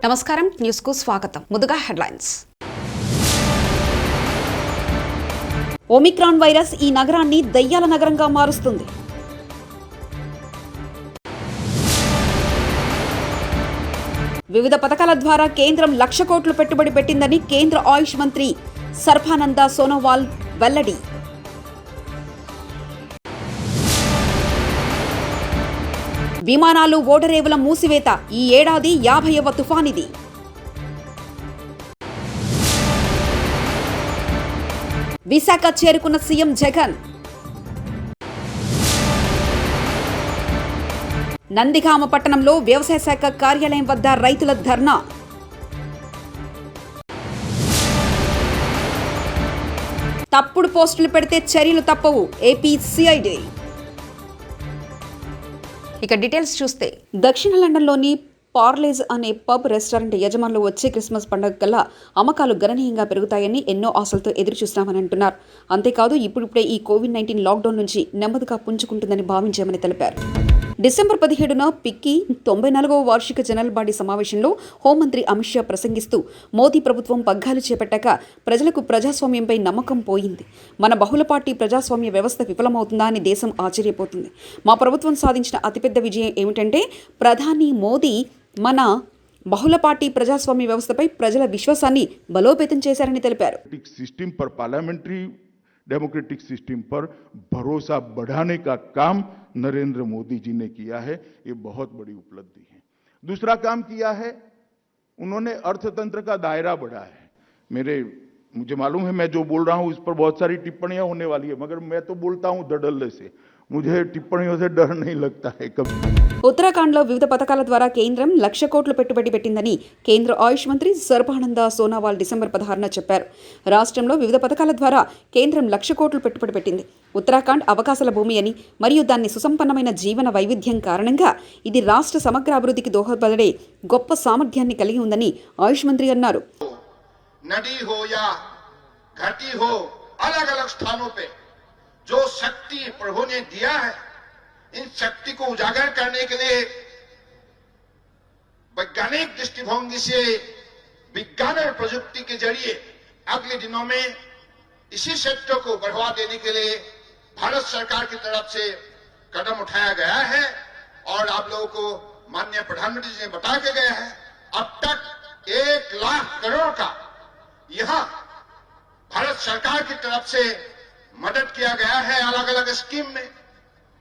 నమస్కారం, న్యూస్ కు స్వాగతం. ముందుగా హెడ్లైన్స్. ఒమిక్రాన్ వైరస్ ఈ నగరాన్ని దయ్యాల నగరంగా మారుస్తుంది. వివిధ పథకాల ద్వారా కేంద్రం 1,00,000 కోట్లు పెట్టుబడి పెట్టిందని కేంద్ర ఆయుష్ మంత్రి సర్బానంద సోనోవాల్ వెల్లడి. విమానాలు, ఓడరేవుల మూసివేత ఈ ఏడాది 50వ తుఫానిది. విశాఖ చేరుకున్న సీఎం జగన్. నందిగామ పట్టణంలో వ్యవసాయ శాఖ కార్యాలయం వద్ద రైతుల ధర్నా. తప్పుడు పోస్టులు పెడితే చర్యలు తప్పవు, ఏపీ సిఐడి. ఇక డీటెయిల్స్ చూస్తే, దక్షిణ లండన్లోని పార్లేజ్ అనే పబ్ రెస్టారెంట్ యజమానులు వచ్చే క్రిస్మస్ పండుగ కల్లా అమ్మకాలు గణనీయంగా పెరుగుతాయని ఎన్నో ఆశలతో ఎదురు చూస్తామని అంటున్నారు. అంతేకాదు, ఇప్పుడిప్పుడే ఈ కోవిడ్-19 లాక్డౌన్ నుంచి నెమ్మదిగా పుంజుకుంటుందని భావించామని తెలిపారు. డిసెంబర్ 17న పిక్కి 94వ వార్షిక జనరల్ బాడీ సమావేశంలో హోంమంత్రి అమిత్ షా ప్రసంగిస్తూ, మోదీ ప్రభుత్వం పగ్గాలు చేపట్టాక ప్రజలకు ప్రజాస్వామ్యంపై నమ్మకం పోయింది. మన బహుళ పార్టీ ప్రజాస్వామ్య వ్యవస్థ విఫలమవుతుందా అని దేశం ఆశ్చర్యపోతుంది. మా ప్రభుత్వం సాధించిన అతిపెద్ద విజయం ఏమిటంటే ప్రధాని మోదీ మన బహుళ పార్టీ ప్రజాస్వామ్య వ్యవస్థపై ప్రజల విశ్వాసాన్ని బలోపేతం చేశారని తెలిపారు. डेमोक्रेटिक सिस्टम पर भरोसा बढ़ाने का काम नरेंद्र मोदी जी ने किया है. ये बहुत बड़ी उपलब्धि है. दूसरा काम किया है, उन्होंने अर्थतंत्र का दायरा बढ़ाया है. मुझे मालूम है मैं जो बोल रहा हूं इस पर बहुत सारी टिप्पणियां होने वाली है, मगर मैं तो बोलता हूं धड़ल्ले से. मुझे टिप्पणियों से डर नहीं लगता है कभी. ఉత్తరాఖండ్లో వివిధ పథకాల ద్వారా కేంద్రం 1,00,000 కోట్లు పెట్టుబడి పెట్టిందని కేంద్ర ఆయుష్ మంత్రి సర్బానంద సోనోవాల్ డిసెంబర్ 16న చెప్పారు. రాష్ట్రంలో వివిధ పథకాల ద్వారా కేంద్రం 1,00,000 కోట్లు పెట్టుబడి పెట్టింది. ఉత్తరాఖండ్ అవకాశాల భూమి అని, మరియు దాన్ని సుసంపన్నమైన జీవన వైవిధ్యం కారణంగా ఇది రాష్ట్ర సమగ్ర అభివృద్ధికి దోహదపడే గొప్ప సామర్థ్యాన్ని కలిగి ఉందని ఆయుష్ మంత్రి అన్నారు. नदी हो या घाटी हो, अलग अलग स्थानों पे जो शक्ति प्रभु ने दिया है, इन शक्ति को उजागर करने के लिए वैज्ञानिक दृष्टिभंगी से विज्ञान और प्रजुक्ति के जरिए अगले दिनों में इसी क्षेत्र को बढ़ावा देने के लिए भारत सरकार की तरफ से कदम उठाया गया है. और आप लोगों को माननीय प्रधानमंत्री जी ने बता के गया है, अब तक 1,00,000 करोड़ का यहां भारत सरकार की तरफ से मदद किया गया है अलग अलग स्कीम में.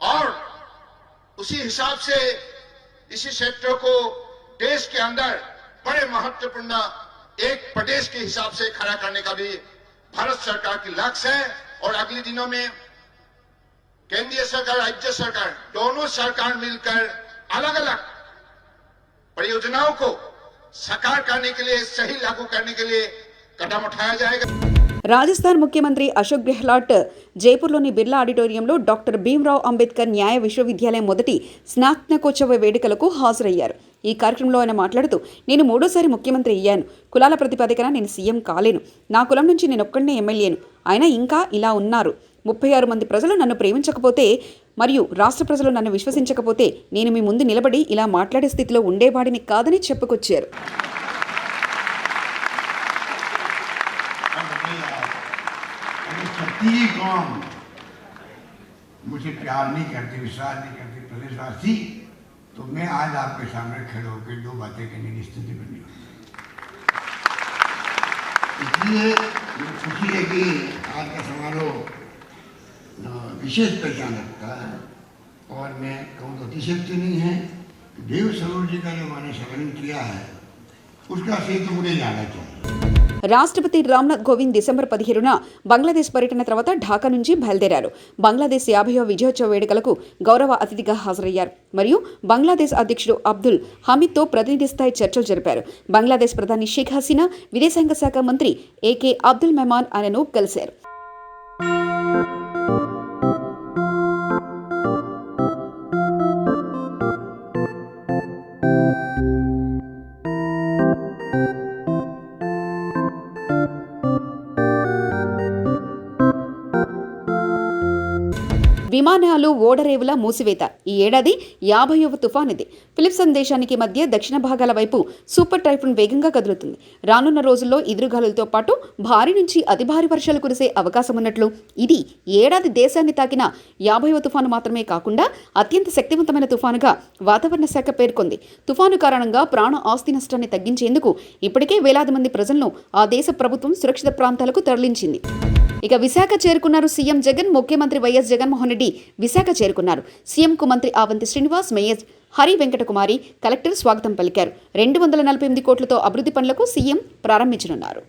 और उसी हिसाब से इसी क्षेत्र को देश के अंदर बड़े महत्वपूर्ण एक प्रदेश के हिसाब से खड़ा करने का भी भारत सरकार की लक्ष्य है. और अगले दिनों में केंद्रीय सरकार, राज्य सरकार, दोनों सरकार मिलकर अलग अलग परियोजनाओं को साकार करने के लिए, सही लागू करने के लिए कदम उठाया जाएगा. రాజస్థాన్ ముఖ్యమంత్రి అశోక్ గెహ్లాట్ జైపూర్లోని బిర్లా ఆడిటోరియంలో డాక్టర్ భీమ్రావ్ అంబేద్కర్ న్యాయ విశ్వవిద్యాలయం మొదటి స్నాతకోత్సవ వేడుకలకు హాజరయ్యారు. ఈ కార్యక్రమంలో ఆయన మాట్లాడుతూ, నేను 3వ ముఖ్యమంత్రి అయ్యాను. కులాల ప్రతిపాదికన నేను సీఎం కాలేను. నా కులం నుంచి నేను ఒక్కడనే ఎమ్మెల్యేను. ఆయన ఇంకా ఇలా ఉన్నారు. 36 మంది ప్రజలు నన్ను ప్రేమించకపోతే మరియు రాష్ట్ర ప్రజలు నన్ను విశ్వసించకపోతే నేను మీ ముందు నిలబడి ఇలా మాట్లాడే స్థితిలో ఉండేవాడిని కాదని చెప్పుకొచ్చారు. कौन मुझे प्यार नहीं करती, विश्वास नहीं करती प्रदेशवासी, तो मैं आज आपके सामने खड़े होकर 2 बातें करने की स्थिति बनी हुई. इसलिए खुशी है कि आज का समारोह विशेष पहचान रखता है. और मैं कहूँ तो अतिशक्ति नहीं है, देव सरोवर जी का जो मैंने स्मरण किया है उसका श्रेय तो मुझे जाना चाहिए. రాష్ట్రపతి రామ్నాథ్ కోవింద్ డిసెంబర్ 17న బంగ్లాదేశ్ పర్యటన తర్వాత ఢాకా నుంచి బయలుదేరారు. బంగ్లాదేశ్ 50వ విజయోత్సవ వేడుకలకు గౌరవ అతిథిగా హాజరయ్యారు మరియు బంగ్లాదేశ్ అధ్యక్షుడు అబ్దుల్ హమీద్తో ప్రతినిధి స్థాయి చర్చలు జరిపారు. బంగ్లాదేశ్ ప్రధాని షేక్ హసీనా, విదేశాంగ శాఖ మంత్రి ఏకే అబ్దుల్ మెహమాన్ ఆయనను కలిశారు. విమానాలు ఓడరేవుల మూసివేత. ఈ ఏడాది 50వ తుఫాన్ ఇది. ఫిలిప్సన్ దేశానికి మధ్య దక్షిణ భాగాల వైపు సూపర్ టైఫూన్ వేగంగా కదులుతుంది. రానున్న రోజుల్లో ఎదురుగాలులతో పాటు భారీ నుంచి అతి భారీ వర్షాలు కురిసే అవకాశం ఉన్నట్లు ఇది ఏడాది దేశాన్ని తాకిన 50వ తుఫాను మాత్రమే కాకుండా అత్యంత శక్తివంతమైన తుఫానుగా వాతావరణ శాఖ పేర్కొంది. తుఫాను కారణంగా ప్రాణ ఆస్తి నష్టాన్ని తగ్గించేందుకు ఇప్పటికే వేలాది మంది ప్రజలను ఆ దేశ ప్రభుత్వం సురక్షిత ప్రాంతాలకు తరలించింది. ఇక విశాఖ చేరుకున్నారు సీఎం జగన్. ముఖ్యమంత్రి వైఎస్ జగన్మోహన్ రెడ్డి విశాఖ చేరుకున్నారు. సీఎంకు మంత్రి ఆవంతి శ్రీనివాస్, మేయర్ హరి వెంకటకుమారి, కలెక్టర్ స్వాగతం పలికారు. 248 కోట్లతో అభివృద్ధి పనులకు సీఎం ప్రారంభించనున్నారు.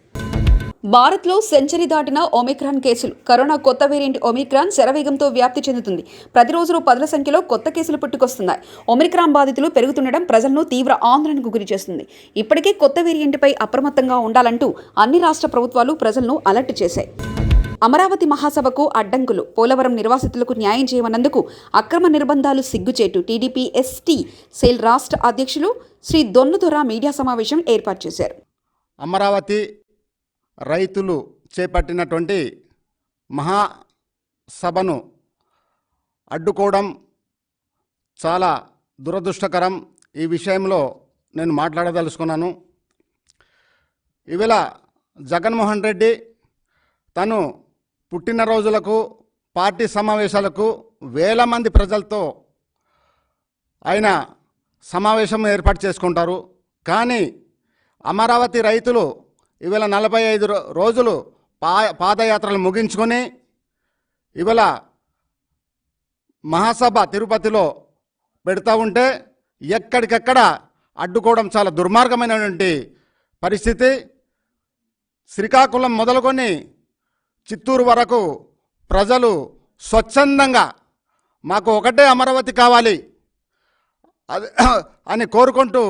భారత్లో సెంచరీ దాటిన ఒమిక్రాన్ కేసులు. కరోనా కొత్త వేరియంట్ ఒమిక్రాన్ శరవేగంతో వ్యాప్తి చెందుతుంది. ప్రతిరోజు 10ల సంఖ్యలో కొత్త కేసులు పుట్టుకొస్తున్నాయి. ఒమిక్రాన్ బాధితులు పెరుగుతుండడం ప్రజలను తీవ్ర ఆందోళనకు గురిచేస్తుంది. ఇప్పటికే కొత్త వేరియంట్పై అప్రమత్తంగా ఉండాలంటూ అన్ని రాష్ట్ర ప్రభుత్వాలు ప్రజలను అలర్ట్ చేశాయి. అమరావతి మహాసభకు అడ్డంకులు. పోలవరం నిర్వాసితులకు న్యాయం చేయమన్నందుకు అక్రమ నిర్బంధాలు సిగ్గుచేటు. టీడీపీ ఎస్టీ సెల్ రాష్ట్ర అధ్యక్షులు శ్రీ దొన్నుదొర మీడియా సమావేశం ఏర్పాటు చేశారు. అమరావతి రైతులు చేపట్టినటువంటి మహాసభను అడ్డుకోవడం చాలా దురదృష్టకరం. ఈ విషయంలో నేను మాట్లాడదలుచుకున్నాను. ఇవాళ జగన్మోహన్ రెడ్డి తను పుట్టినరోజులకు పార్టీ సమావేశాలకు వేల మంది ప్రజలతో ఆయన సమావేశం ఏర్పాటు చేసుకుంటారు. కానీ అమరావతి రైతులు ఇవాళ 45 రోజులు పాదయాత్రలు ముగించుకొని ఇవాళ మహాసభ తిరుపతిలో పెడతా ఉంటే ఎక్కడికక్కడ అడ్డుకోవడం చాలా దుర్మార్గమైనటువంటి పరిస్థితి. శ్రీకాకుళం మొదలుకొని చిత్తూరు వరకు ప్రజలు స్వచ్ఛందంగా మాకు ఒకటే అమరావతి కావాలి అని కోరుకుంటూ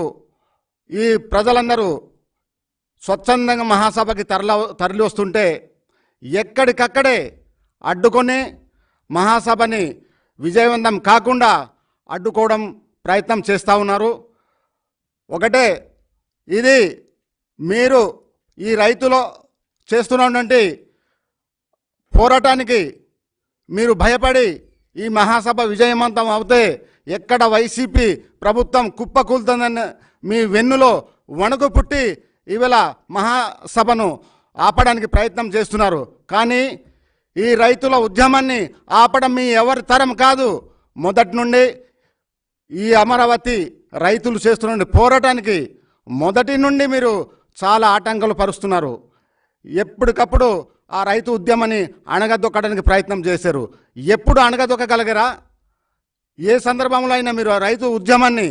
ఈ ప్రజలందరూ స్వచ్ఛందంగా మహాసభకి తరలి వస్తుంటే ఎక్కడికక్కడే అడ్డుకొని మహాసభని విజయవంతం కాకుండా అడ్డుకోవడం ప్రయత్నం చేస్తూ ఉన్నారు. ఒకటే, ఇది మీరు ఈ రైతులో చేస్తున్నటువంటి పోరాటానికి మీరు భయపడి ఈ మహాసభ విజయవంతం అవుతే ఎక్కడ వైసీపీ ప్రభుత్వం కుప్పకూలుతుందని మీ వెన్నులో వణుకు పుట్టి ఇవాళ మహాసభను ఆపడానికి ప్రయత్నం చేస్తున్నారు. కానీ ఈ రైతుల ఉద్యమాన్ని ఆపడం మీ ఎవరి తరం కాదు. మొదటి నుండి ఈ అమరావతి రైతులు చేస్తున్న పోరాటానికి మొదటి నుండి మీరు చాలా ఆటంకాలు పరుస్తున్నారు. ఎప్పటికప్పుడు ఆ రైతు ఉద్యమాన్ని అణగదొక్కడానికి ప్రయత్నం చేశారు. ఎప్పుడు అణగదొక్కగలిగారా? ఏ సందర్భంలో అయినా మీరు ఆ రైతు ఉద్యమాన్ని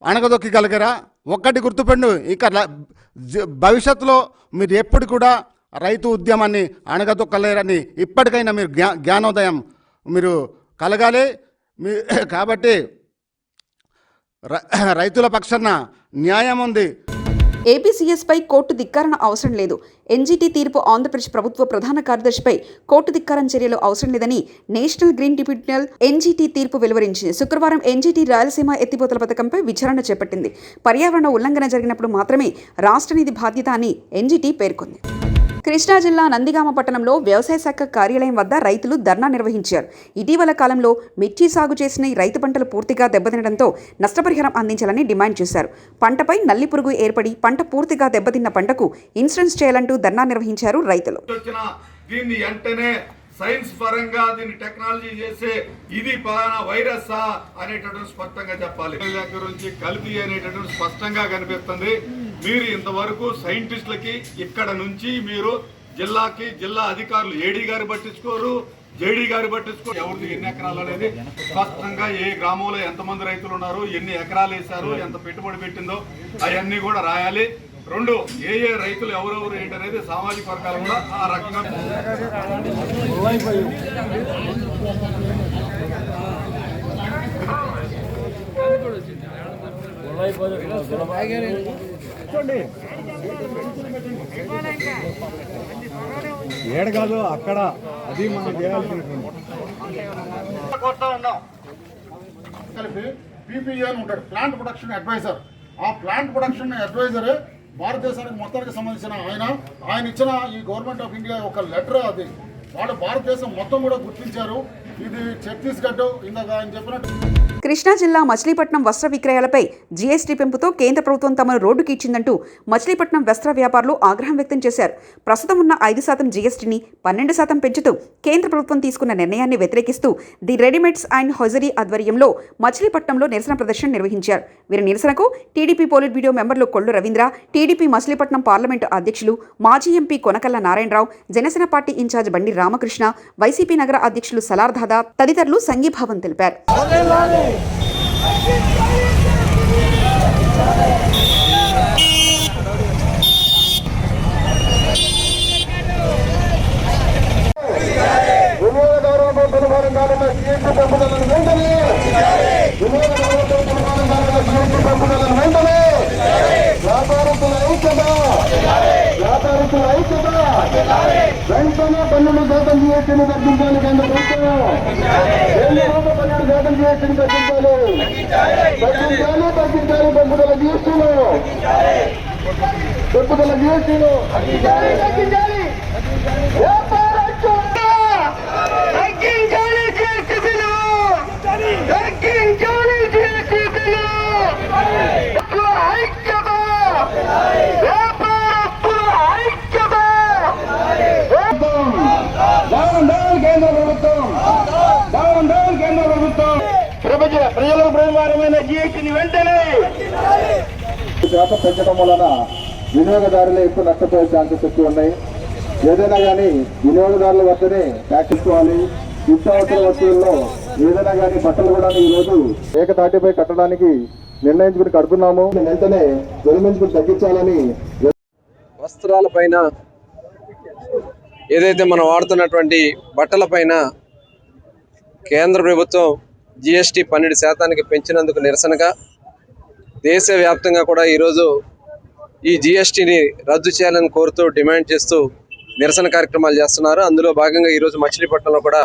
అణగదొక్కగలిగారా? ఒక్కటి గుర్తుపెట్టు, ఇక భవిష్యత్తులో మీరు ఎప్పుడు కూడా రైతు ఉద్యమాన్ని అణగదొక్కలేరని ఇప్పటికైనా మీరు జ్ఞానోదయం మీరు కలగాలి. కాబట్టి రైతుల పక్షాన న్యాయం ఉంది. ఏపీసీఎస్పై కోర్టు ధిక్కారణ అవసరం లేదు. ఎన్జీటీ తీర్పు ఆంధ్రప్రదేశ్ ప్రభుత్వ ప్రధాన కార్యదర్శిపై కోర్టు ధిక్కారం చర్యలు అవసరం లేదని నేషనల్ గ్రీన్ ట్రిబ్యునల్ ఎన్జీటీ తీర్పు వెలువరించింది. శుక్రవారం ఎన్జీటీ రాయలసీమ ఎత్తిపోతల పథకంపై విచారణ చేపట్టింది. పర్యావరణ ఉల్లంఘన జరిగినప్పుడు మాత్రమే రాష్ట్ర నిధి బాధ్యత అని ఎన్జీటీ పేర్కొంది. కృష్ణా జిల్లా నందిగామ పట్టణంలో వ్యవసాయ శాఖ కార్యాలయం వద్ద రైతులు ధర్నా నిర్వహించారు. ఇటీవల కాలంలో మిర్చి సాగు చేసిన ఈ రైతు పంటలు పూర్తిగా దెబ్బతినడంతో నష్టపరిహారం అందించాలని డిమాండ్ చేశారు. పంటపై నల్లి పురుగు ఏర్పడి పంట పూర్తిగా దెబ్బతిన్న పంటకు ఇన్సూరెన్స్ చేయాలంటూ ధర్నా నిర్వహించారు రైతులు. సైన్స్ పరంగా దీన్ని టెక్నాలజీ చేసే ఇది పలానా వైరస్సా అనేటటువంటి స్పష్టంగా చెప్పాలి. దగ్గర నుంచి కల్తీ అనేటటువంటి స్పష్టంగా కనిపిస్తుంది. మీరు ఇంతవరకు సైంటిస్టులకి ఇక్కడ నుంచి మీరు జిల్లా అధికారులు ఏడీ గారు పట్టించుకోరు, జేడీ గారు పట్టించుకోరు. ఎవరిది ఎన్ని ఎకరాలు అనేది స్పష్టంగా ఏ గ్రామంలో ఎంతమంది రైతులు ఉన్నారు, ఎన్ని ఎకరాలు వేశారు, ఎంత పెట్టుబడి పెట్టిందో అవన్నీ కూడా రాయాలి. రెండు, ఏ రైతులు ఎవరెవరు ఏంటనేది సామాజిక వర్గాలు కూడా ఆ రకంగా ఏడు కాదు అక్కడ అది మనం చేయాల్సినటువంటి పీపీఏ అని ఉంటాడు, ప్లాంట్ ప్రొడక్షన్ అడ్వైజర్. ఆ ప్లాంట్ ప్రొడక్షన్ అడ్వైజర్ భారతదేశానికి మొత్తానికి సంబంధించిన ఆయన ఇచ్చిన ఈ గవర్నమెంట్ ఆఫ్ ఇండియా ఒక లెటర్. అది వాళ్ళు భారతదేశం మొత్తం కూడా గుర్తించారు. ఇది ఛత్తీస్గఢ్ ఇందాక ఆయన చెప్పినట్టు కృష్ణా జిల్లా మచిలీపట్నం వస్త్ర విక్రయాలపై జీఎస్టీ పెంపుతో కేంద్ర ప్రభుత్వం తమను రోడ్డుకి ఇచ్చిందంటూ మచిలీపట్నం వస్త్ర వ్యాపారులు ఆగ్రహం వ్యక్తం చేశారు. ప్రస్తుతం ఉన్న 5% జీఎస్టీని 12% పెంచుతూ కేంద్ర ప్రభుత్వం తీసుకున్న నిర్ణయాన్ని వ్యతిరేకిస్తూ ది రెడీమేడ్స్ అండ్ హొజరీ ఆధ్వర్యంలో మచిలీపట్నంలో నిరసన ప్రదర్శన నిర్వహించారు. వీరి నిరసనకు టీడీపీ పోలిట్ బ్యూరో మెంబర్లు కొల్లు రవీంద్ర, టీడీపీ మచిలీపట్నం పార్లమెంటు అధ్యక్షులు మాజీ MP Konakalla Narayana Rao, Janasena party in charge Bandi Ramakrishna, YCP నగర అధ్యక్షులు సలార్ దాదా తదితరులు సంఘీభావం తెలిపారు. వెంటనే 12% జీఎస్టీని తగ్గించాలి కేంద్ర ప్రభుత్వం. 12% జీఎస్టీని తగ్గించాలి. పెంపుదల జీఎస్టీలు ప్రజలకు ప్రయోజనమైన జీఎస్టీని వెంటనే శాతం పెంచడం వలన వినియోగదారులు ఎక్కువ నష్టపోయే ఛాన్సెస్ ఎక్కువ ఉన్నాయి. ఏదైనా కానీ వినియోగదారుల వద్దనే ట్యాక్స్ ఇచ్చుకోవాలి. నిత్యావసర వస్తువుల్లో ఏదైనా కానీ బట్టలు కూడా ఈరోజు ఏకతాటిపై కట్టడానికి నిర్ణయించుకుని కడుతున్నాము. వెంటనే విరమించుకుని తగ్గించాలని వస్త్రాల పైన ఏదైతే మనం వాడుతున్నటువంటి బట్టల పైన కేంద్ర ప్రభుత్వం జీఎస్టీ 12% పెంచినందుకు నిరసనగా దేశవ్యాప్తంగా కూడా ఈరోజు ఈ జీఎస్టీని రద్దు చేయాలని కోరుతూ డిమాండ్ చేస్తూ నిరసన కార్యక్రమాలు చేస్తున్నారు. అందులో భాగంగా ఈరోజు మచిలీపట్నంలో కూడా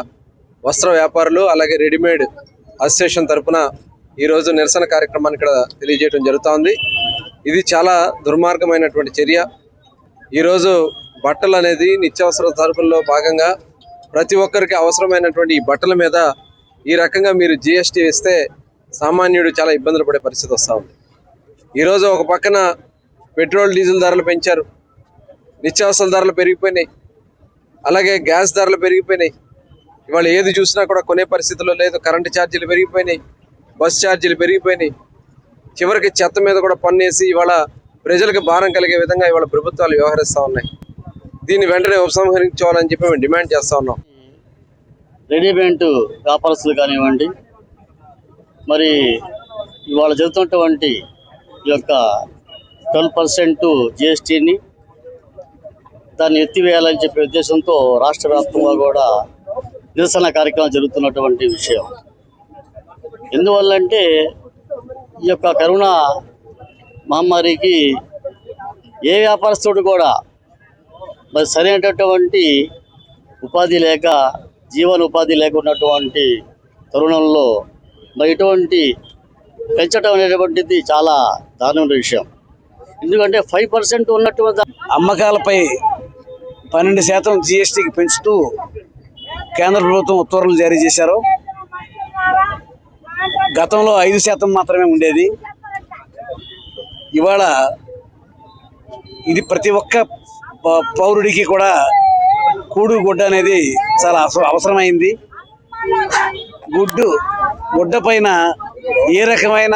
వస్త్ర వ్యాపారులు అలాగే రెడీమేడ్ అసోసియేషన్ తరఫున ఈరోజు నిరసన కార్యక్రమాన్ని ఇక్కడ తెలియజేయడం జరుగుతోంది. ఇది చాలా దుర్మార్గమైనటువంటి చర్య. ఈరోజు బట్టలు అనేది నిత్యావసర సరుకుల్లో భాగంగా ప్రతి ఒక్కరికి అవసరమైనటువంటి ఈ బట్టల మీద ఈ రకంగా మీరు జీఎస్టీ వేస్తే సామాన్యుడు చాలా ఇబ్బందులు పడే పరిస్థితి వస్తూ ఉంది. ఈరోజు ఒక పక్కన పెట్రోల్ డీజిల్ ధరలు పెంచారు, నిత్యావసర ధరలు పెరిగిపోయినాయి, అలాగే గ్యాస్ ధరలు పెరిగిపోయినాయి. ఇవాళ ఏది చూసినా కూడా కొనే పరిస్థితుల్లో లేదు. కరెంటు ఛార్జీలు పెరిగిపోయినాయి, బస్ ఛార్జీలు పెరిగిపోయినాయి. చివరికి చెత్త మీద కూడా పన్నేసి ఇవాళ ప్రజలకు భారం కలిగే విధంగా ఇవాళ ప్రభుత్వాలు వ్యవహరిస్తూ ఉన్నాయి. దీన్ని వెంటనే ఉపసంహరించుకోవాలని చెప్పి మేము డిమాండ్ చేస్తూ ఉన్నాం. రెడీమేడ్ వ్యాపారస్తులు కానివ్వండి, మరి ఇవాళ జరుగుతున్నటువంటి ఈ యొక్క 12% జిఎస్టీని దాన్ని ఎత్తివేయాలని చెప్పే ఉద్దేశంతో రాష్ట్ర వ్యాప్తంగా కూడా నిరసన కార్యక్రమం జరుగుతున్నటువంటి విషయం. ఎందువల్లంటే ఈ యొక్క కరోనా మహమ్మారికి ఏ వ్యాపారస్తుడు కూడా మరి సరైనటువంటి ఉపాధి లేక జీవనోపాధి లేకున్నటువంటి తరుణంలో మరి ఇటువంటి పెంచడం అనేటువంటిది చాలా దారుణమైన విషయం. ఎందుకంటే 5% ఉన్నటువంటి అమ్మకాలపై 12% జీఎస్టీకి పెంచుతూ కేంద్ర ప్రభుత్వం ఉత్తర్వులు జారీ చేశారు. గతంలో 5% మాత్రమే ఉండేది. ఇవాళ ఇది ప్రతి ఒక్క పౌరుడికి కూడా కూడు గుడ్డ అనేది చాలా అవసరమైంది. గుడ్డ పైన ఏ రకమైన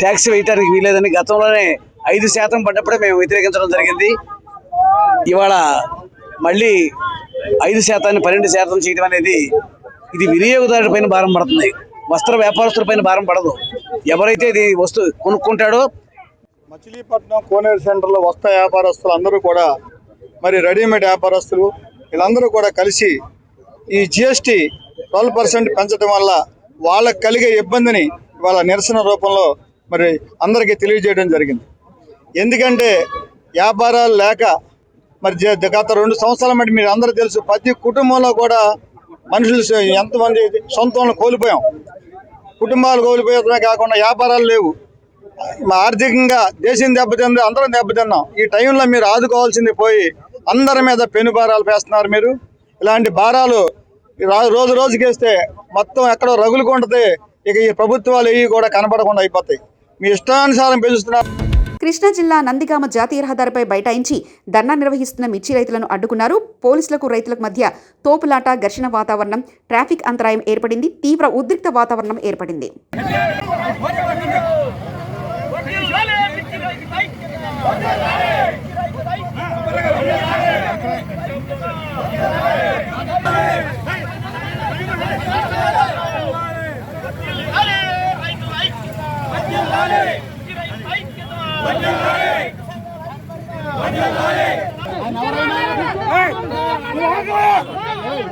ట్యాక్స్ వేయటానికి వీలేదని గతంలోనే 5% పడ్డప్పుడే మేము వ్యతిరేకించడం జరిగింది. ఇవాళ మళ్ళీ 5%ని 12% చేయడం అనేది ఇది వినియోగదారుల పైన భారం పడుతుంది, వస్త్ర వ్యాపారస్తుల పైన భారం పడదు. ఎవరైతే ఇది వస్తువు కొనుక్కుంటాడో. మచిలీపట్నం కోనేరు సెంటర్లో వస్త్ర వ్యాపారస్తులు అందరూ కూడా మరి రెడీమేడ్ వ్యాపారస్తులు వీళ్ళందరూ కూడా కలిసి ఈ జిఎస్టీ 12% పెంచడం వల్ల వాళ్ళకు కలిగే ఇబ్బందిని వాళ్ళ నిరసన రూపంలో మరి అందరికీ తెలియజేయడం జరిగింది. ఎందుకంటే వ్యాపారాలు లేక మరి గత 2 సంవత్సరాల మధ్య మీరు అందరూ తెలుసు, ప్రతి కుటుంబంలో కూడా మనుషులు ఎంతమంది సొంతంలో కోల్పోయాం. కుటుంబాలు కోల్పోయడమే కాకుండా వ్యాపారాలు లేవు. ఆర్థికంగా దేశం దెబ్బతింది, అందరం దెబ్బతిన్నాం. ఈ టైంలో మీరు ఆదుకోవాల్సింది పోయి అందరి మీద పెను భారాలు వేస్తున్నారు. మీరు ఇలాంటి భారాలు రోజు రోజుకేస్తే మొత్తం ఎక్కడో రగులుకుంటుంది. ఇక ఈ ప్రభుత్వాలు ఇవి కూడా కనపడకుండా అయిపోతాయి. మీ ఇష్టానుసారం పెంచుతున్నారు. కృష్ణా జిల్లా నందిగామ జాతీయ రహదారిపై బైఠాయించి ధర్నా నిర్వహిస్తున్న మిర్చి రైతులను అడ్డుకున్నారు. పోలీసులకు రైతులకు మధ్య తోపులాట, ఘర్షణ వాతావరణం, ట్రాఫిక్ అంతరాయం ఏర్పడింది. తీవ్ర ఉద్రిక్త వాతావరణం ఏర్పడింది.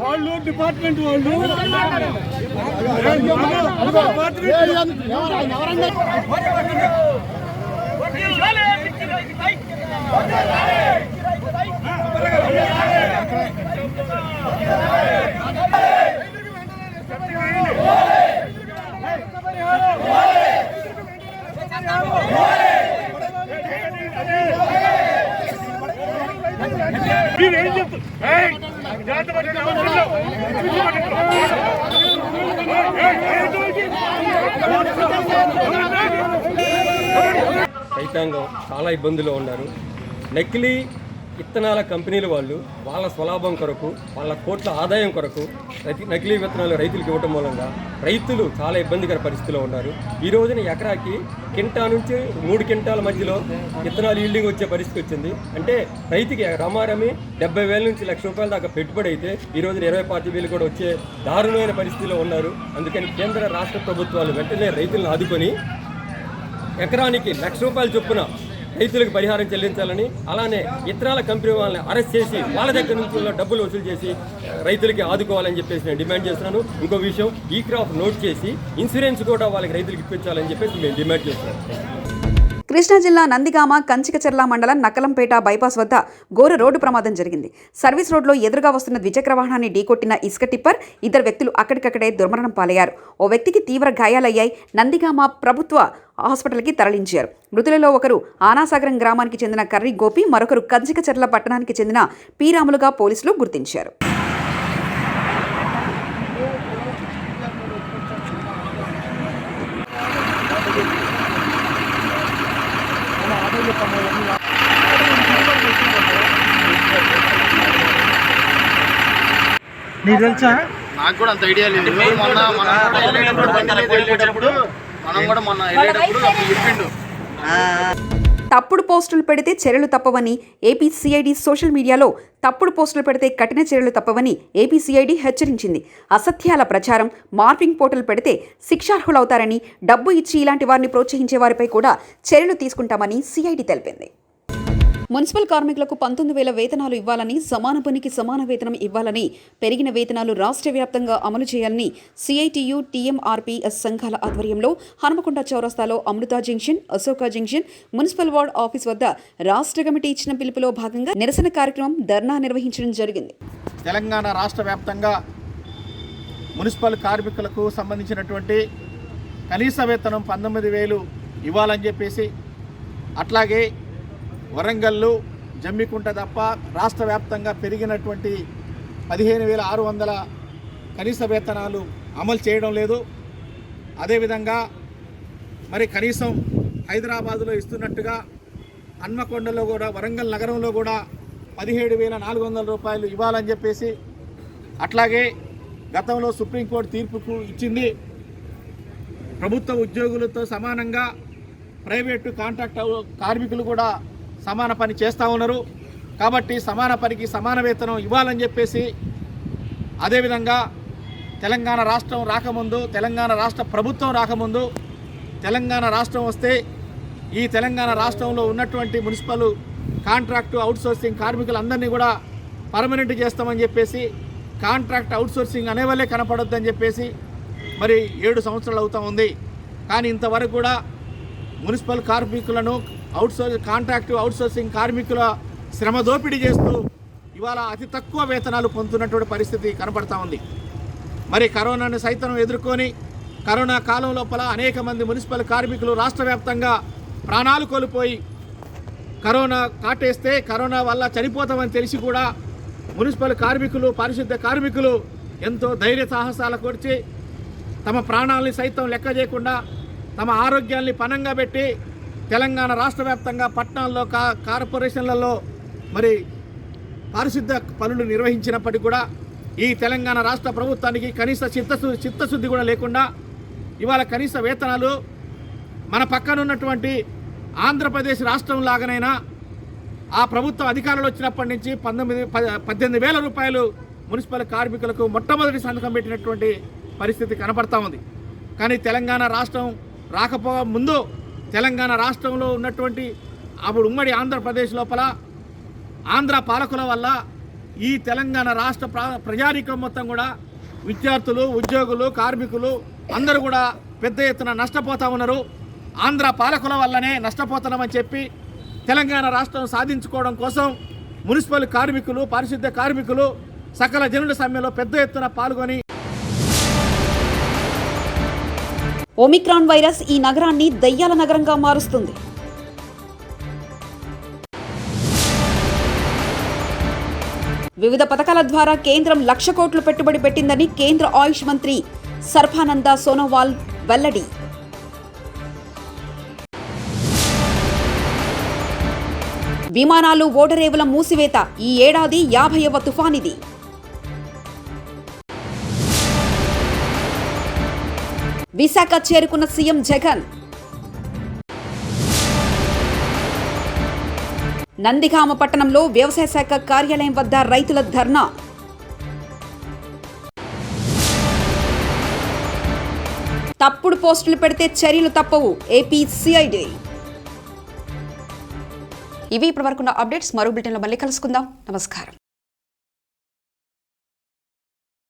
వాళ్ళు డిపార్ట్మెంట్ వాళ్ళు రైతాంగం చాలా ఇబ్బందుల్లో ఉన్నారు. నకిలీ విత్తనాల కంపెనీల వాళ్ళు వాళ్ళ స్వలాభం కొరకు, వాళ్ళ కోట్ల ఆదాయం కొరకు నకిలీ విత్తనాలు రైతులకు ఇవ్వటం మూలంగా రైతులు చాలా ఇబ్బందికర పరిస్థితిలో ఉన్నారు. ఈ రోజున ఎకరాకి కింటా నుంచి 3 క్వింటాల మధ్యలో విత్తనాలు ఈల్డింగ్ వచ్చే పరిస్థితి వచ్చింది. అంటే రైతుకి రమారమి 70,000 నుంచి ₹1,00,000 దాకా పెట్టుబడి అయితే ఈ రోజున 20-25,000 కూడా వచ్చే దారుణమైన పరిస్థితిలో ఉన్నారు. అందుకని కేంద్ర రాష్ట్ర ప్రభుత్వాలు వెంటనే రైతులను ఆదుకొని ఎకరానికి ₹1,00,000 చొప్పున రైతులకు పరిహారం చెల్లించాలని, అలానే ఇతరాల కంపెనీ వాళ్ళని అరెస్ట్ చేసి వాళ్ళ దగ్గర నుంచి డబ్బులు వసూలు చేసి రైతులకి ఆదుకోవాలని చెప్పేసి నేను డిమాండ్ చేస్తున్నాను. ఇంకో విషయం, ఈ క్రాప్ నోట్ చేసి ఇన్సూరెన్స్ కూడా వాళ్ళకి రైతులకు ఇప్పించాలని చెప్పేసి మేము డిమాండ్ చేస్తున్నాను. కృష్ణా జిల్లా నందిగామ కంచికచర్ల మండలం నక్కలంపేట బైపాస్ వద్ద ఘోర రోడ్డు ప్రమాదం జరిగింది. సర్వీస్ రోడ్లో ఎదురుగా వస్తున్న ద్విచక్ర వాహనాన్ని ఢీకొట్టిన ఇసుక టిప్పర్ 2 వ్యక్తులు అక్కడికక్కడే దుర్మరణం పాలయ్యారు. ఓ వ్యక్తికి తీవ్ర గాయాలయ్యాయి. నందిగామ ప్రభుత్వ హాస్పిటల్కి తరలించారు. మృతులలో ఒకరు ఆనాసాగరం గ్రామానికి చెందిన కర్రి గోపి, మరొకరు కంచికచర్ల పట్టణానికి చెందిన పీరాములుగా పోలీసులు గుర్తించారు. నీకు తెలుసా? నాకు కూడా అంత ఐడియా లేదు. తప్పుడు పోస్టులు పెడితే చర్యలు తప్పవని ఏపీ సిఐడి సోషల్ మీడియాలో తప్పుడు పోస్టులు పెడితే కఠిన చర్యలు తప్పవని ఏపీ సిఐడి హెచ్చరించింది. అసత్యాల ప్రచారం, మార్పింగ్ పోర్టల్ పెడితే శిక్షార్హులవుతారని, డబ్బు ఇచ్చి ఇలాంటి వారిని ప్రోత్సహించే వారిపై కూడా చర్యలు తీసుకుంటామని సిఐడి తెలిపింది. మున్సిపల్ కార్మికులకు 19,000 వేతనాలు ఇవ్వాలని, సమాన పనికి సమాన వేతనం ఇవ్వాలని, పెరిగిన వేతనాలు రాష్ట్ర వ్యాప్తంగా అమలు చేయాలని సిఐటియు, టీఎంఆర్పీఎస్ సంఘాల ఆధ్వర్యంలో హనుమకొండ చౌరస్తాలో Amrutha junction, Ashoka junction, municipal ward office వద్ద రాష్ట్ర కమిటీ ఇచ్చిన పిలుపులో భాగంగా నిరసన కార్యక్రమం ధర్నా నిర్వహించడం జరిగింది. తెలంగాణ రాష్ట్ర వ్యాప్తంగా మున్సిపల్ కార్మికులకు సంబంధించినటువంటి కనీస వేతనం 19,000 ఇవ్వాలని చెప్పేసి, అట్లాగే వరంగల్లు, జమ్మికుంట తప్ప రాష్ట్ర వ్యాప్తంగా పెరిగినటువంటి 15,600 కనీస వేతనాలు అమలు చేయడం లేదు. అదేవిధంగా మరి కనీసం హైదరాబాదులో ఇస్తున్నట్టుగా హన్మకొండలో కూడా, వరంగల్ నగరంలో కూడా 17,400 రూపాయలు ఇవ్వాలని చెప్పేసి, అట్లాగే గతంలో సుప్రీంకోర్టు తీర్పుకు ఇచ్చింది. ప్రభుత్వ ఉద్యోగులతో సమానంగా ప్రైవేటు కాంట్రాక్ట్ కార్మికులు కూడా సమాన పని చేస్తూ ఉన్నారు. కాబట్టి సమాన పనికి సమాన వేతనం ఇవ్వాలని చెప్పేసి, అదేవిధంగా తెలంగాణ రాష్ట్రం రాకముందు, తెలంగాణ రాష్ట్ర ప్రభుత్వం రాకముందు, తెలంగాణ రాష్ట్రం వస్తే ఈ తెలంగాణ రాష్ట్రంలో ఉన్నటువంటి మున్సిపల్ కాంట్రాక్టు అవుట్సోర్సింగ్ కార్మికులందరినీ కూడా పర్మనెంట్ చేస్తామని చెప్పేసి, కాంట్రాక్ట్ అవుట్సోర్సింగ్ అనేవాళ్ళే కనపడొద్దని చెప్పేసి మరి 7 సంవత్సరాలు అవుతూ ఉంది. కానీ ఇంతవరకు కూడా మున్సిపల్ కార్మికులను కాంట్రాక్టు అవుట్సోర్సింగ్ కార్మికుల శ్రమ దోపిడీ చేస్తూ ఇవాళ అతి తక్కువ వేతనాలు పొందుతున్నటువంటి పరిస్థితి కనపడతా ఉంది. మరి కరోనాను సైతం ఎదుర్కొని కరోనా కాలం లోపల అనేక మంది మున్సిపల్ కార్మికులు రాష్ట్ర వ్యాప్తంగా ప్రాణాలు కోల్పోయి, కరోనా కాటేస్తే కరోనా వల్ల చనిపోతామని తెలిసి కూడా మున్సిపల్ కార్మికులు, పారిశుద్ధ్య కార్మికులు ఎంతో ధైర్య సాహసాల కూర్చి తమ ప్రాణాలని సైతం లెక్క చేయకుండా తమ ఆరోగ్యాన్ని పణంగా పెట్టి తెలంగాణ రాష్ట్ర వ్యాప్తంగా పట్టణాల్లో కార్పొరేషన్లలో మరి పారిశుద్ధ పనులు నిర్వహించినప్పటికీ కూడా ఈ తెలంగాణ రాష్ట్ర ప్రభుత్వానికి కనీస చిత్తశుద్ధి కూడా లేకుండా ఇవాళ కనీస వేతనాలు మన పక్కన ఉన్నటువంటి ఆంధ్రప్రదేశ్ రాష్ట్రం లాగానైనా ఆ ప్రభుత్వం అధికారంలో వచ్చినప్పటి నుంచి 18,000 రూపాయలు మున్సిపల్ కార్మికులకు మొట్టమొదటి సంతకం పెట్టినటువంటి పరిస్థితి కనపడతా ఉంది. కానీ తెలంగాణ రాష్ట్రం రాకపోగా ముందు తెలంగాణ రాష్ట్రంలో ఉన్నటువంటి అప్పుడు ఉమ్మడి ఆంధ్రప్రదేశ్ లోపల ఆంధ్ర పాలకుల వల్ల ఈ తెలంగాణ రాష్ట్ర ప్రజానీకం మొత్తం కూడా విద్యార్థులు, ఉద్యోగులు, కార్మికులు అందరూ కూడా పెద్ద ఎత్తున నష్టపోతూ ఉన్నారు. ఆంధ్ర పాలకుల వల్లనే నష్టపోతున్నామని చెప్పి తెలంగాణ రాష్ట్రం సాధించుకోవడం కోసం మున్సిపల్ కార్మికులు, పారిశుద్ధ్య కార్మికులు సకల జనుల సమ్మెలో పెద్ద ఎత్తున పాల్గొని ఒమిక్రాన్ వైరస్ ఈ నగరాన్ని దయ్యాల నగరంగా మారుస్తుంది. వివిధ పథకాల ద్వారా కేంద్రం 1,00,000 కోట్లు పెట్టుబడి పెట్టిందని కేంద్ర ఆయుష్ మంత్రి సర్బానంద సోనోవాల్ వెల్లడి. విమానాలు, ఓడరేవుల మూసివేత ఈ ఏడాది 50వ తుఫానిది. విశాఖ చేరుకున్న సీఎం జగన్. నందిగామ పట్టణంలో వ్యవసాయ శాఖ కార్యాలయం వద్ద రైతుల ధర్నా. తప్పుడు పోస్టులు పెడితే చర్యలు తప్పవు, ఏపీ సిఐడి. ఇవి ఇప్పటివరకున్న అప్డేట్స్. మరో బులెటిన్లో మళ్ళీ కలుసుకుందాం. నమస్కారం.